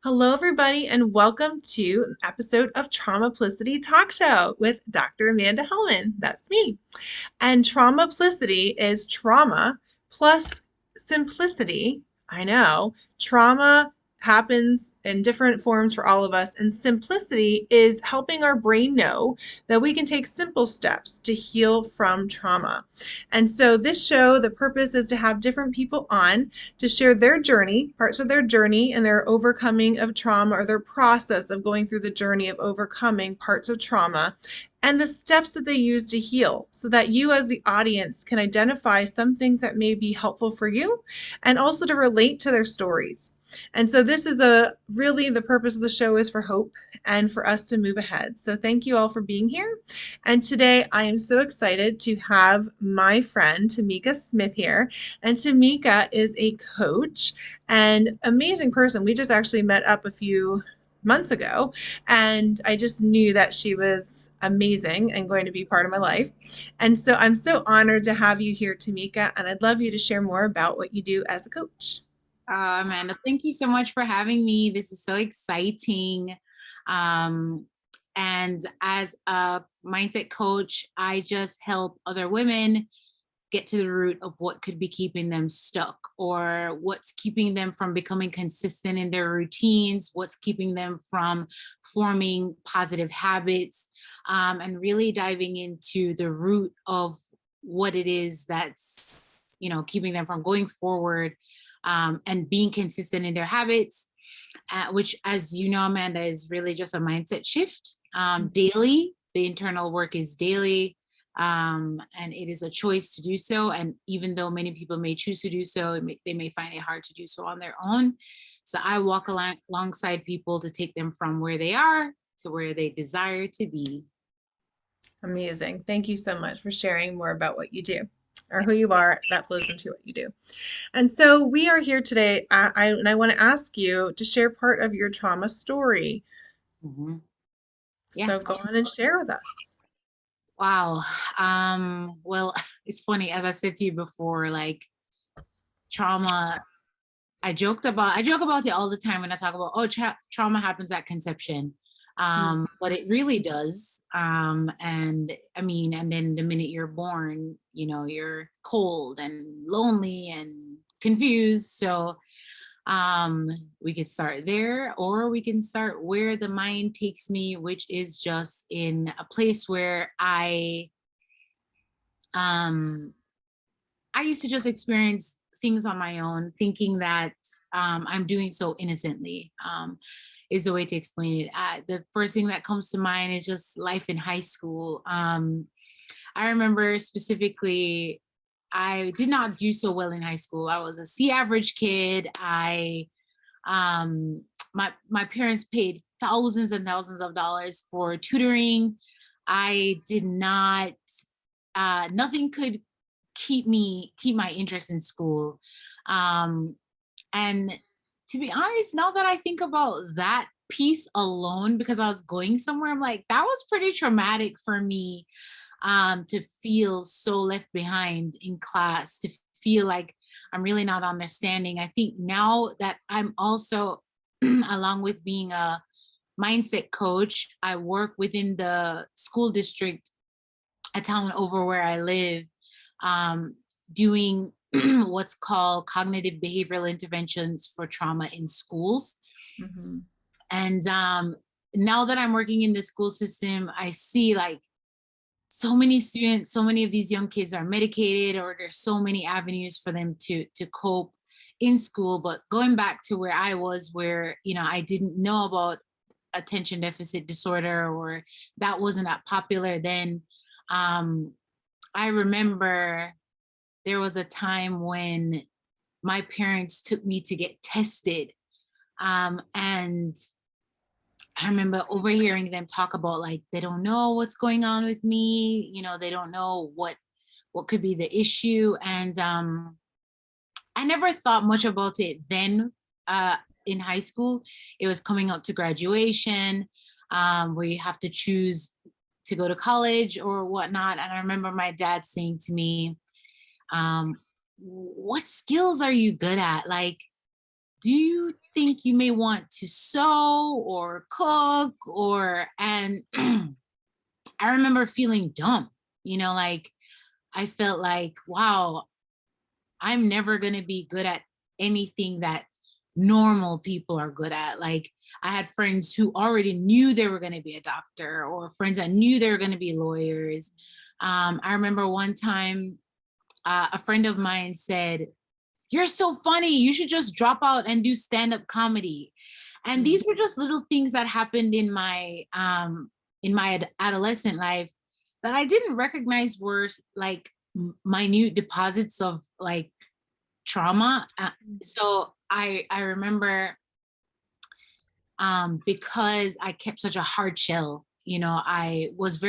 Hello, everybody, and welcome to an episode of Traumaplicity Talk Show with Dr. Amanda Hellman. That's me. And Traumaplicity is trauma plus simplicity. I know trauma happens in different forms for all of us, and simplicity is helping our brain know that we can take simple steps to heal from trauma. And so, this show, the purpose is to have different people on to share their journey, parts of their journey and their overcoming of trauma or their process of going through the journey of overcoming parts of trauma and the steps that they use to heal so that you as the audience can identify some things that may be helpful for you and also to relate to their stories. And so this is a really the purpose of the show is for hope and for us to move ahead. So thank you all for being here. And today I am so excited to have my friend Tameika Smith here. And Tameika is a coach and amazing person. We just actually met up a few months ago, and I just knew that she was amazing and going to be part of my life. And so I'm so honored to have you here, Tameika, and I'd love you to share more about what you do as a coach. Amanda, thank you so much for having me. This is so exciting. Um, and as a mindset coach, I just help other women get to the root of what could be keeping them stuck or what's keeping them from becoming consistent in their routines, what's keeping them from forming positive habits, and really diving into the root of what it is that's keeping them from going forward, and being consistent in their habits, which, as you know, Amanda, is really just a mindset shift, daily. The internal work is daily, and it is a choice to do so. And even though many people may choose to do so, they may find it hard to do so on their own. So I walk alongside people to take them from where they are to where they desire to be. Amazing. Thank you so much for sharing more about what you do or who you are that flows into what you do. And so we are here today, and I want to ask you to share part of your trauma story. Mm-hmm. Yeah. So go on and share with us. Wow. Well, it's funny, as I said to you before, like trauma, I joke about it all the time when I talk about, trauma happens at conception. Mm, But it really does. And I mean, and then the minute you're born, you're cold and lonely and confused. So we could start there, or we can start where the mind takes me, which is just in a place where um I used to just experience things on my own, thinking that I'm doing so innocently, is the way to explain it. The first thing that comes to mind is just life in high school. I remember specifically, I did not do so well in high school. I was a C average kid. Um, my parents paid thousands and thousands of dollars for tutoring. I did not. Nothing could keep my interest in school. Um, and to be honest, now that I think about that piece alone, because I was going somewhere, I'm like, that was pretty traumatic for me, to feel so left behind in class, to feel like I'm really not understanding. I think now that I'm also, along with being a mindset coach, I work within the school district, a town over where I live, um, doing what's called cognitive behavioral interventions for trauma in schools. mhm. And now that I'm working in the school system, I see like so many students, so many of these young kids are medicated, or there's so many avenues for them to cope in school. But going back to where I was, where I didn't know about attention deficit disorder, or that wasn't that popular then. um, I remember there was a time when my parents took me to get tested. And I remember overhearing them talk about, like, they don't know what's going on with me. They don't know what could be the issue. And I never thought much about it then, in high school. It was coming up to graduation, where you have to choose to go to college or whatnot. And I remember my dad saying to me, what skills are you good at? Like, do you think you may want to sew or cook and I remember feeling dumb, like I felt like, wow, I'm never going to be good at anything that normal people are good at. Like, I had friends who already knew they were going to be a doctor, or friends that knew they were going to be lawyers. I remember one time a friend of mine said, "You're so funny. You should just drop out and do stand-up comedy." And Mm. these were just little things that happened in my adolescent life that I didn't recognize were like minute deposits of like trauma. So I remember because I kept such a hard shell, I was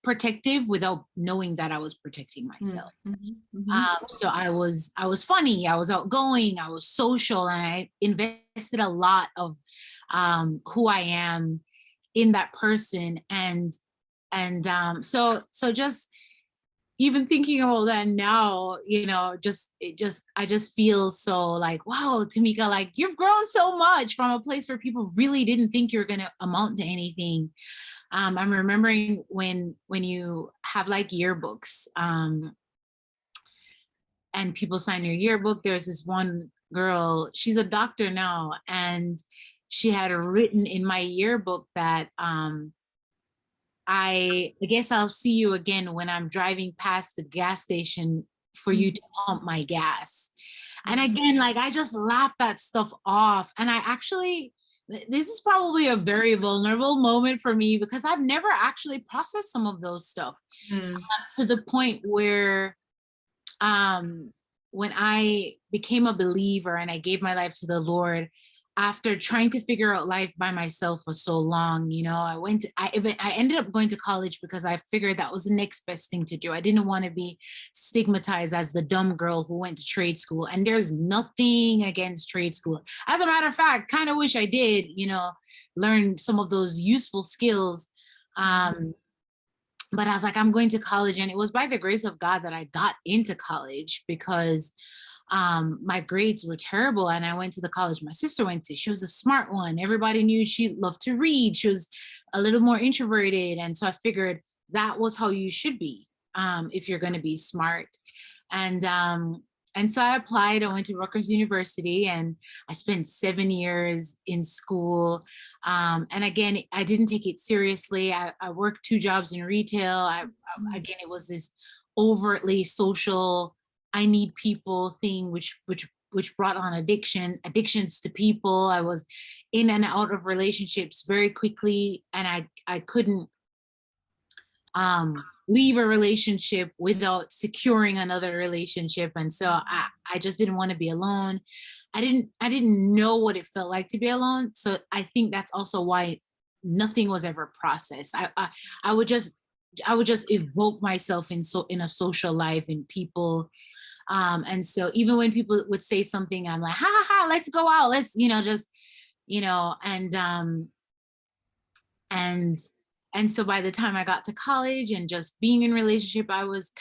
protective without knowing that I was protecting Mm. myself. Mhm. Mhm. So I was funny, I was outgoing, I was social, and I invested a lot of who I am in that person. So just even thinking about that now, I just feel so like, wow, Tameika, like you've grown so much from a place where people really didn't think you're gonna amount to anything. I'm remembering when you have like yearbooks, and people sign your yearbook. There's this one girl, she's a doctor now, and she had written in my yearbook that I guess I'll see you again when I'm driving past the gas station for you to pump my gas. And again, like I just laughed that stuff off. And I actually, this is probably a very vulnerable moment for me because I've never actually processed some of those stuff Mm. to the point where um when I became a believer and I gave my life to the Lord, after trying to figure out life by myself for so long, I ended up going to college because I figured that was the next best thing to do. I didn't want to be stigmatized as the dumb girl who went to trade school. And there's nothing against trade school. As a matter of fact, kind of wish I did, learn some of those useful skills. But I was like, I'm going to college. And it was by the grace of God that I got into college because my grades were terrible. And I went to the college my sister went to. She was a smart one. Everybody knew she loved to read. She was a little more introverted. And so I figured that was how you should be if you're going to be smart. And so I applied. I went to Rutgers University and I spent 7 years in school. And again, I didn't take it seriously. I worked 2 jobs in retail. Again, it was this overtly social, I need people thing, which brought on addictions to people. I was in and out of relationships very quickly, and I couldn't leave a relationship without securing another relationship. And so I just didn't want to be alone. I didn't know what it felt like to be alone. So I think that's also why nothing was ever processed. I would just evoke myself in a social life and people. And so even when people would say something, I'm like, ha ha ha, let's go out. Let's, just, you know, and and so by the time I got to college and just being in relationship, I was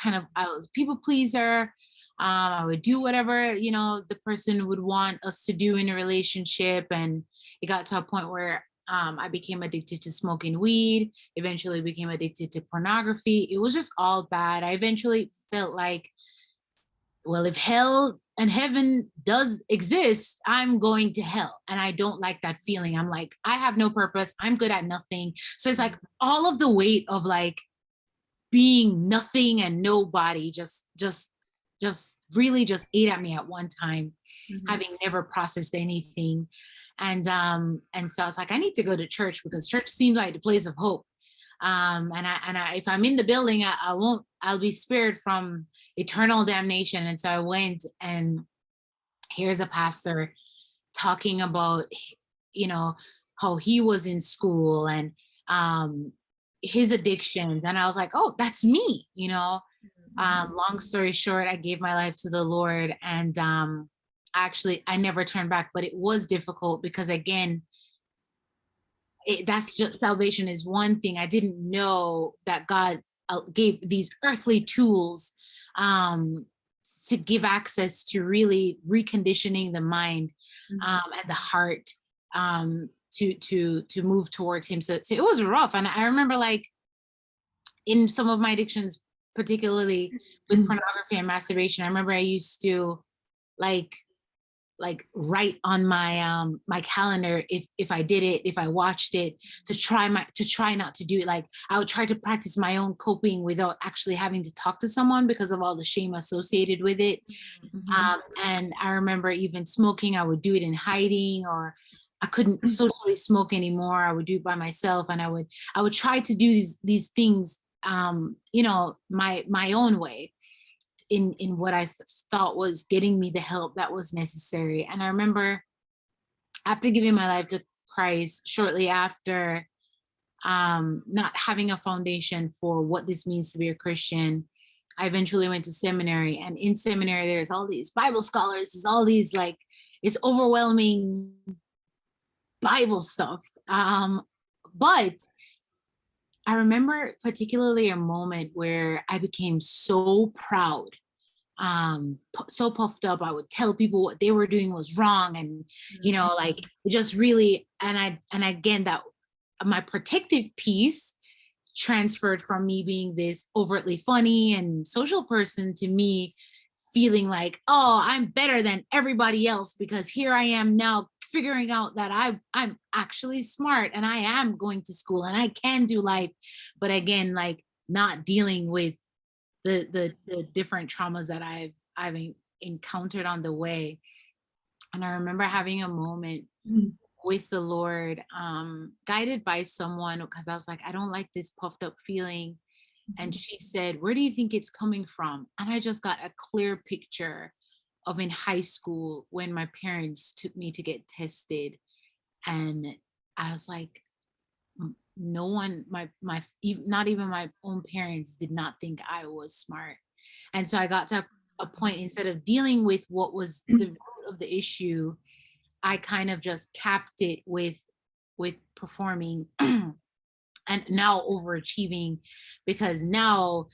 people pleaser. I would do whatever, the person would want us to do in a relationship. And it got to a point where I became addicted to smoking weed, eventually became addicted to pornography. It was just all bad. I eventually felt like, well, if hell and heaven does exist, I'm going to hell. And I don't like that feeling. I'm like, I have no purpose. I'm good at nothing. So it's like all of the weight of like being nothing and nobody just really just ate at me at one time, having never processed anything. And so I was like, I need to go to church because church seemed like the place of hope. And if I'm in the building, I'll be spared from eternal damnation. And so I went, and here's a pastor talking about, you know, how he was in school and his addictions. And I was like, oh, that's me. Long story short, I gave my life to the Lord, and actually I never turned back, but it was difficult because again, that's just, salvation is one thing. I didn't know that God gave these earthly tools to give access to really reconditioning the mind Mhm. and the heart to move towards him. So it was rough. And I remember like in some of my addictions, particularly with pornography and masturbation, I remember I used to like write on my calendar if I did it, if I watched it, to try not to do it. Like I would try to practice my own coping without actually having to talk to someone because of all the shame associated with it. Mhm. And I remember even smoking, I would do it in hiding, or I couldn't socially smoke anymore. I would do it by myself, and I would try to do these things, my own way, in what I thought was getting me the help that was necessary. And I remember after giving my life to Christ, shortly after, not having a foundation for what this means to be a Christian, I eventually went to seminary. And in seminary, there's all these Bible scholars, there's all these like, it's overwhelming Bible stuff. But I remember particularly a moment where I became so proud, so puffed up. I would tell people what they were doing was wrong, and like it just really, and again, that my protective piece transferred from me being this overtly funny and social person to me feeling like, oh, I'm better than everybody else because here I am now figuring out that I'm actually smart and I am going to school and I can do life. But again, like not dealing with the different traumas that I've encountered on the way. And I remember having a moment Mhm. with the Lord, guided by someone, because I was like, I don't like this puffed up feeling. And she said, where do you think it's coming from? And I just got a clear picture of in high school when my parents took me to get tested. And I was like, no one, not even my own parents did not think I was smart. And so I got to a point, instead of dealing with what was the root of the issue, I kind of just capped it with performing and now overachieving, because now,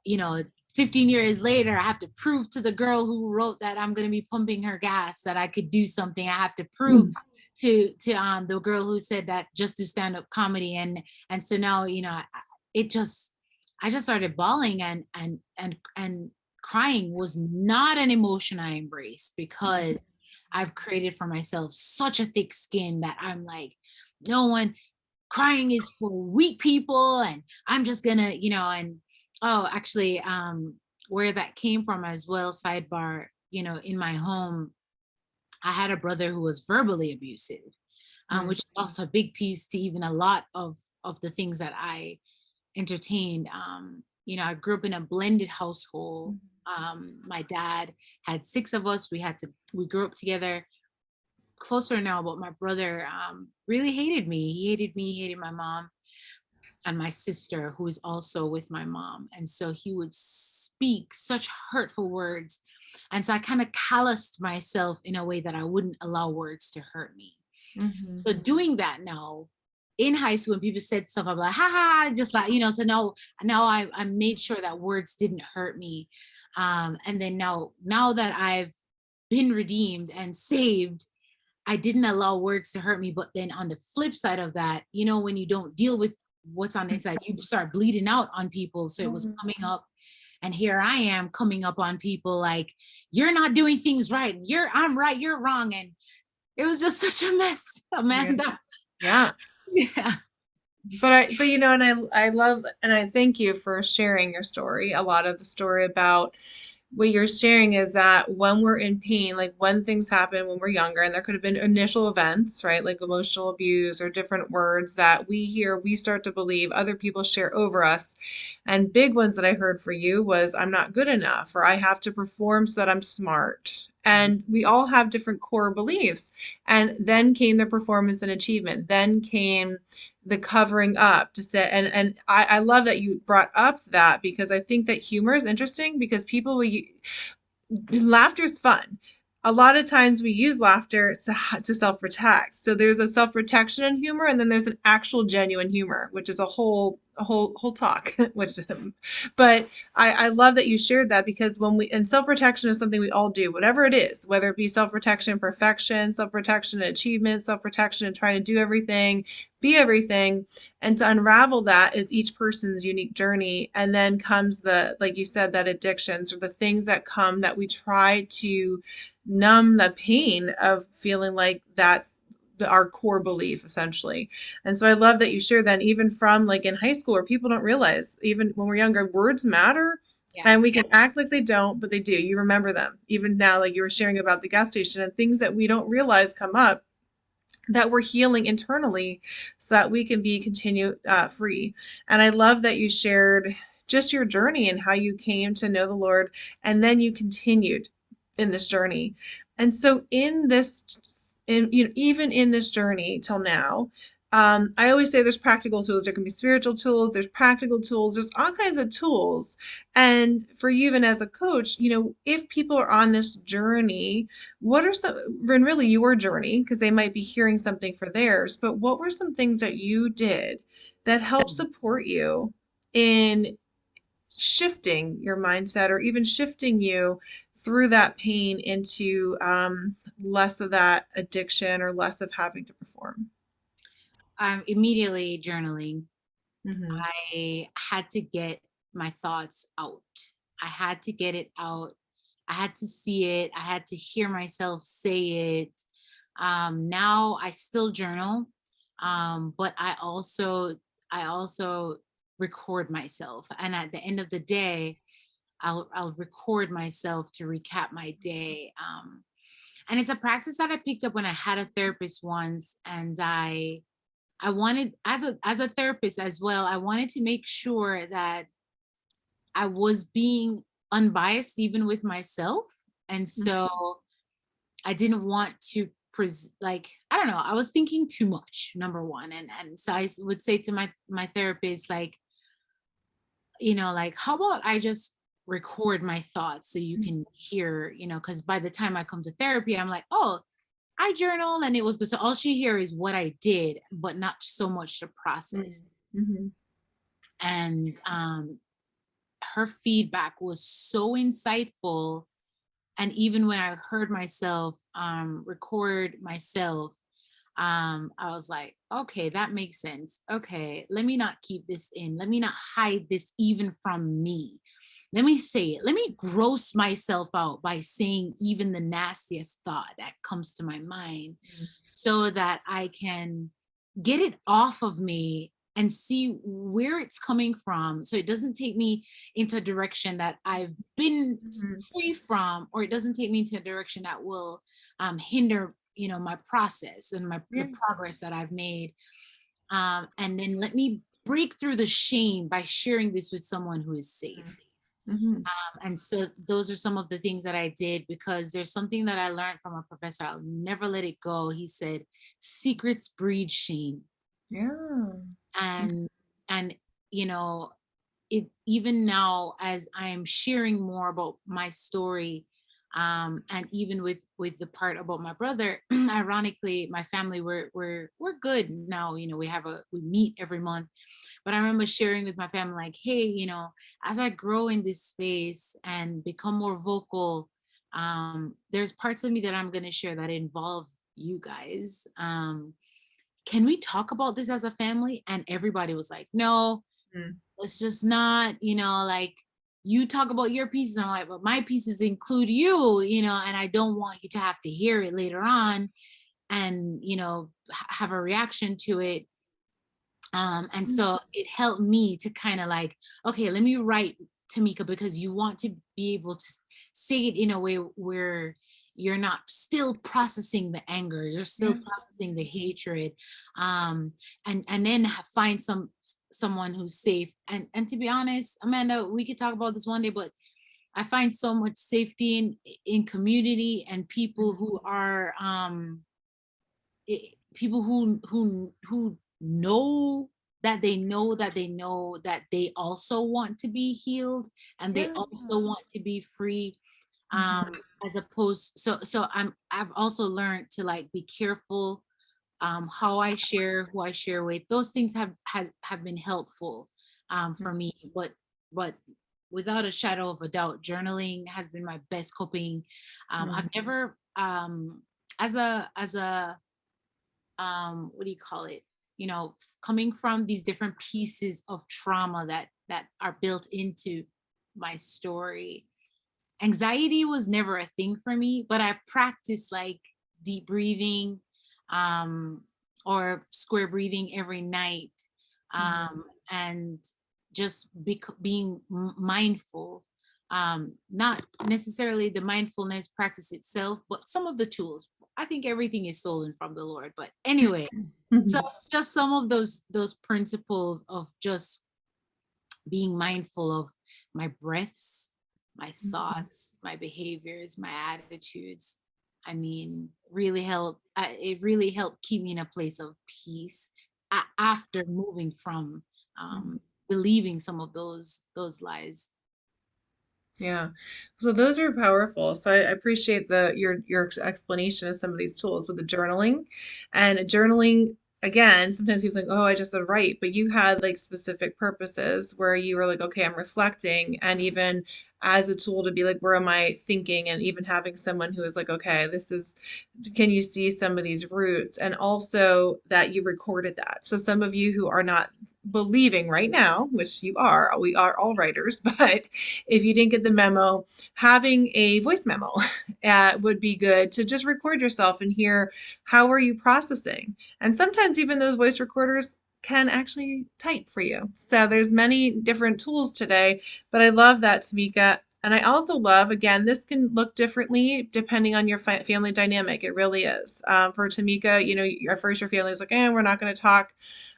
you know 15 years later, I have to prove to the girl who wrote that I'm going to be pumping her gas that I could do something. I have to prove to the girl who said that just do stand-up comedy. And so now, it just I just started bawling, and crying was not an emotion I embraced, because I've created for myself such a thick skin that I'm like, no one, crying is for weak people, and I'm just gonna, and oh, actually, where that came from as well, sidebar, in my home, I had a brother who was verbally abusive, which is also a big piece to even a lot of the things that I entertained. I grew up in a blended household. My dad had six of us. We grew up together, closer now, but my brother really hated me. He hated me, he hated my mom and my sister, who is also with my mom. And so he would speak such hurtful words. And so I kind of calloused myself in a way that I wouldn't allow words to hurt me. Mhm. So doing that now in high school, when people said stuff, I'm like, ha ha, just like, so now I made sure that words didn't hurt me. And then now that I've been redeemed and saved, I didn't allow words to hurt me. But then on the flip side of that, when you don't deal with what's on the inside, you start bleeding out on people. So it was Mhm. coming up. And here I am coming up on people like, you're not doing things right. I'm right, you're wrong. And it was just such a mess, Yeah. Amanda. Yeah. Yeah. And I love, and I thank you for sharing your story. A lot of the story about what you're sharing is that when we're in pain, like when things happen when we're younger, and there could have been initial events, right? Like emotional abuse or different words that we hear, we start to believe other people share over us. And big ones that I heard for you was, I'm not good enough, or I have to perform so that I'm smart. And we all have different core beliefs. And then came the performance and achievement. Then came the covering up to say, and I love that you brought up that, because I think that humor is interesting, because people will laughter is fun. A lot of times we use laughter to self-protect. So there's a self-protection in humor, and then there's an actual genuine humor, which is a whole a whole talk, which, but I love that you shared that, because when we, and self-protection is something we all do, whatever it is, whether it be self-protection, perfection, self-protection, achievement, self-protection, and trying to do everything, be everything. And to unravel that is each person's unique journey. And then comes the, like you said, that addictions, or the things that come that we try to numb the pain of feeling like that's our core belief, essentially. And so I love that you share that, even from like in high school, where people don't realize, even when we're younger, words matter. Yeah. And we can act like they don't, but they do. You remember them. Even now, like you were sharing about the gas station, and things that we don't realize come up, that we're healing internally, so that we can be continue free. And I love that you shared just your journey and how you came to know the Lord, and then you continued in this journey. And so in this, in, you know, even in this journey till now, I always say there's practical tools. There can be spiritual tools. There's practical tools. There's all kinds of tools. And for you, even as a coach, you know, if people are on this journey, what are some, and really your journey, because they might be hearing something for theirs, but what were some things that you did that helped support you in shifting your mindset, or even shifting you through that pain into less of that addiction, or less of having to perform? Immediately journaling. Mm-hmm. I had to get my thoughts out. I had to get it out. I had to see it. I had to hear myself say it. Now I still journal, but I also record myself. And at the end of the day, I'll record myself to recap my day. And it's a practice that I picked up when I had a therapist once, and I wanted, as a therapist as well, I wanted to make sure that I was being unbiased even with myself. And so I didn't want to like, I don't know, I was thinking too much, number one. And so would say to my therapist, like, like, how about I just record my thoughts so you can hear, because by the time I come to therapy, I'm like, oh, I journal and it was good. So all she hear is what I did, but not so much the process. Mm-hmm. And her feedback was so insightful. And even when I heard myself record myself, I was like, okay, that makes sense. Okay, let me not keep this in. Let me not hide this even from me. Let me say it. Let me gross myself out by saying even the nastiest thought that comes to my mind, so that I can get it off of me and see where it's coming from. So it doesn't take me into a direction that I've been Mm-hmm. free from, or it doesn't take me into a direction that will hinder, my process and the Yeah. progress that I've made. And then let me break through the shame by sharing this with someone who is safe. Mm-hmm. And so those are some of the things that I did, because there's something that I learned from a professor. I'll never let it go. He said, secrets breed shame. Yeah. And, and, you know, it, even now, as I am sharing more about my story, and even with the part about my brother, ironically, my family, we're good now. We meet every month. But I remember sharing with my family, like, hey, as I grow in this space and become more vocal, there's parts of me that I'm going to share that involve you guys. Can we talk about this as a family? And everybody was like, no, Mm-hmm. let's just not, like, you talk about your pieces. I'm like, but my pieces include you, and I don't want you to have to hear it later on and, have a reaction to it. And so it helped me to kind of like, okay, let me write Tameika, because you want to be able to say it in a way where you're not still processing the anger, you're still Yeah. processing the hatred, and then find someone who's safe. And to be honest, Amanda, we could talk about this one day, but I find so much safety in community and people who are people who know that they know that they know that they also want to be healed, and they Yeah. also want to be free, Mm-hmm. as opposed, I've also learned to like be careful how I share, who I share with. Those things have been helpful. for me. But without a shadow of a doubt, journaling has been my best coping. I've Mhm. never, as a what do you call it? Coming from these different pieces of trauma that are built into my story. Anxiety was never a thing for me, but I practice like deep breathing, um, or square breathing every night, Mhm. and just being mindful. Not necessarily the mindfulness practice itself, but some of the tools. I think everything is stolen from the Lord. But anyway, so Mhm. it's just some of those principles of just being mindful of my breaths, my Mhm. thoughts, my behaviors, my attitudes. I mean, really helped. It really helped keep me in a place of peace after moving from Mhm. believing some of those lies. Yeah. So those are powerful. So I appreciate your explanation of some of these tools with the journaling. And journaling, again, sometimes people think, oh, I just said write, but you had like specific purposes where you were like, okay, I'm reflecting, and even as a tool to be like, where am I thinking? And even having someone who is like, okay, this is, can you see some of these roots? And also that you recorded that. So some of you who are not believing right now, which you are, we are all writers, but if you didn't get the memo, having a voice memo would be good to just record yourself and hear how are you processing. And sometimes even those voice recorders can actually type for you. So there's many different tools today, but I love that, Tameika. And I also love, again, this can look differently depending on your family dynamic. It really is. For Tameika, at first your family is like, we're not going to talk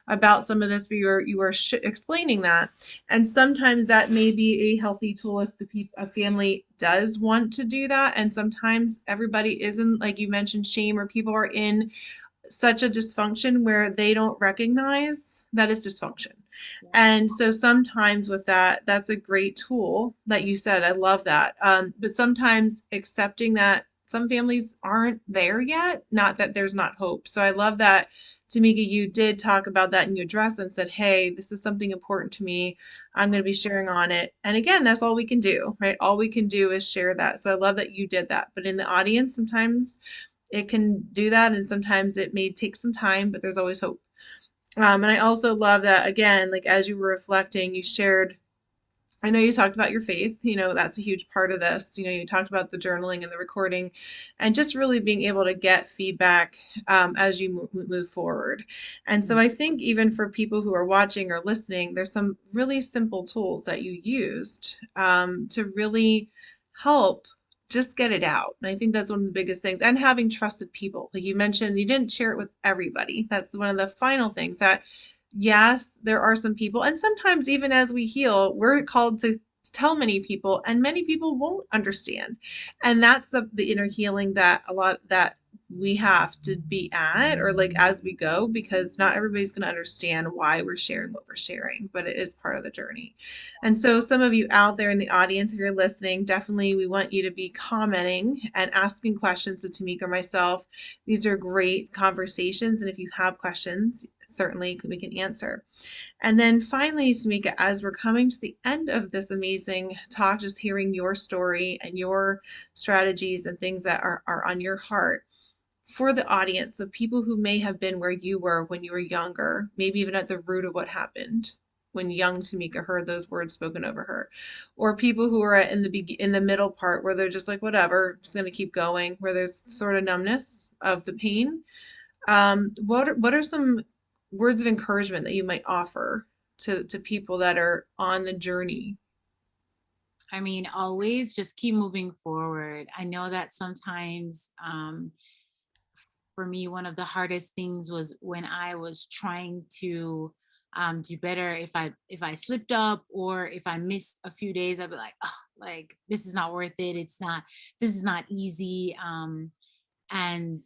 about some of this, but you were explaining that. And sometimes that may be a healthy tool if a family does want to do that. And sometimes everybody isn't, like you mentioned, shame, or people are in such a dysfunction where they don't recognize that it's dysfunction. Yeah. And so sometimes with that, that's a great tool that you said. I love that. But sometimes accepting that some families aren't there yet, not that there's not hope. So I love that, Tamika, you did talk about that and you addressed and said, hey, this is something important to me. I'm going to be sharing on it. And again, that's all we can do, right? All we can do is share that. So I love that you did that. But in the audience, sometimes it can do that, and sometimes it may take some time, but there's always hope. And I also love that, again, like as you were reflecting, you shared, I know you talked about your faith, that's a huge part of this. You talked about the journaling and the recording and just really being able to get feedback as you move forward. And so I think even for people who are watching or listening, there's some really simple tools that you used to really help just get it out. And I think that's one of the biggest things. And having trusted people. Like you mentioned, you didn't share it with everybody. That's one of the final things that yes, there are some people, and sometimes even as we heal, we're called to tell many people, and many people won't understand. And that's the inner healing that a lot that we have to be at, or like as we go, because not everybody's going to understand why we're sharing what we're sharing, but it is part of the journey. And so some of you out there in the audience, if you're listening, definitely we want you to be commenting and asking questions to Tameika or myself. These are great conversations, and if you have questions, certainly we can answer. And then finally, Tamika, as we're coming to the end of this amazing talk, just hearing your story and your strategies and things that are on your heart for the audience of people who may have been where you were when you were younger, maybe even at the root of what happened when young Tamika heard those words spoken over her, or people who are in the middle part where they're just like whatever, just going to keep going, where there's sort of numbness of the pain. What are some words of encouragement that you might offer to people that are on the journey? I mean, always just keep moving forward. I know that sometimes, for me, one of the hardest things was when I was trying to do better. If I slipped up or if I missed a few days, I'd be like, oh, like this is not worth it. It's not. This is not easy. And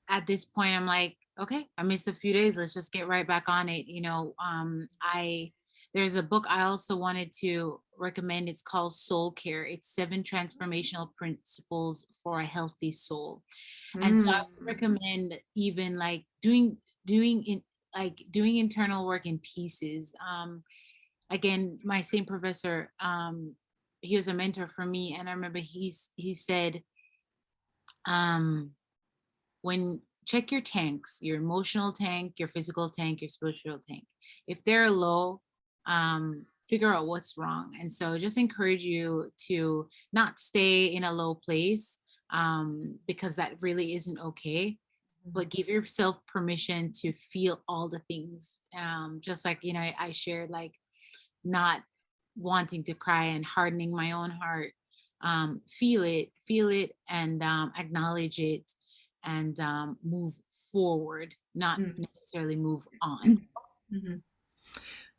at this point, I'm like, okay, I missed a few days. Let's just get right back on it. I there's a book I also wanted to recommend. It's called Soul Care. It's 7 transformational principles for a healthy soul. And so I would Mm. recommend even like doing internal work in pieces. again, my same professor, he was a mentor for me, and I remember he said, um, when check your tanks, your emotional tank, your physical tank, your spiritual tank. If they're low, figure out what's wrong. And so just encourage you to not stay in a low place, because that really isn't okay. But give yourself permission to feel all the things. Just like, I shared, like, not wanting to cry and hardening my own heart. Feel it, and acknowledge it, and move forward, not Mm. necessarily move on. Mhm.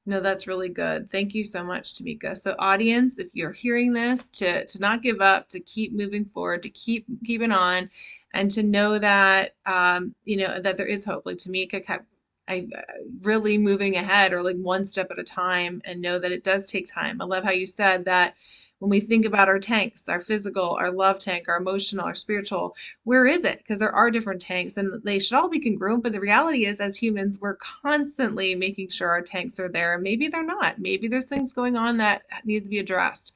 No, that's really good. Thank you so much, Tameika. So, audience, if you're hearing this, to not give up, to keep moving forward, to keep keeping on, and to know that that there is hope. Like Tameika kept, really moving ahead, or like one step at a time, and know that it does take time. I love how you said that when we think about our tanks, our physical, our love tank, our emotional, our spiritual, where is it? Because there are different tanks and they should all be congruent. But the reality is, as humans, we're constantly making sure our tanks are there. Maybe they're not. Maybe there's things going on that need to be addressed.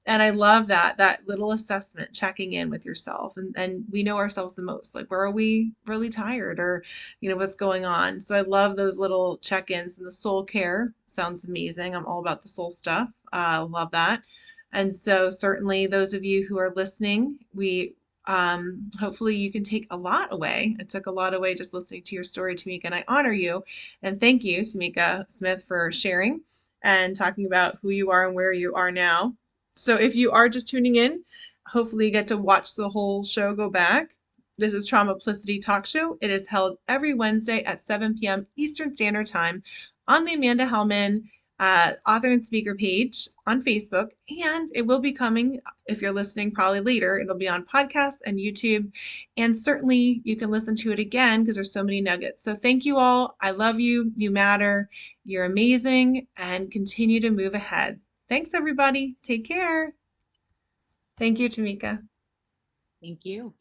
And I love that little assessment, checking in with yourself. And we know ourselves the most. Like, where are we really tired, or, what's going on? So I love those little check-ins. And the soul care sounds amazing. I'm all about the soul stuff. Love that. And so certainly those of you who are listening, we hopefully you can take a lot away. I took a lot away just listening to your story, Tameika, and I honor you. And thank you, Tameika Smith, for sharing and talking about who you are and where you are now. So if you are just tuning in, hopefully you get to watch the whole show go back. This is Traumaplicity Talk Show. It is held every Wednesday at 7 p.m. Eastern Standard Time on the Amanda Hellman author and speaker page on Facebook. And it will be coming, if you're listening probably later, it'll be on podcasts and YouTube. And certainly you can listen to it again because there's so many nuggets. So thank you all. I love you. You matter. You're amazing. And continue to move ahead. Thanks, everybody. Take care. Thank you, Tameika. Thank you.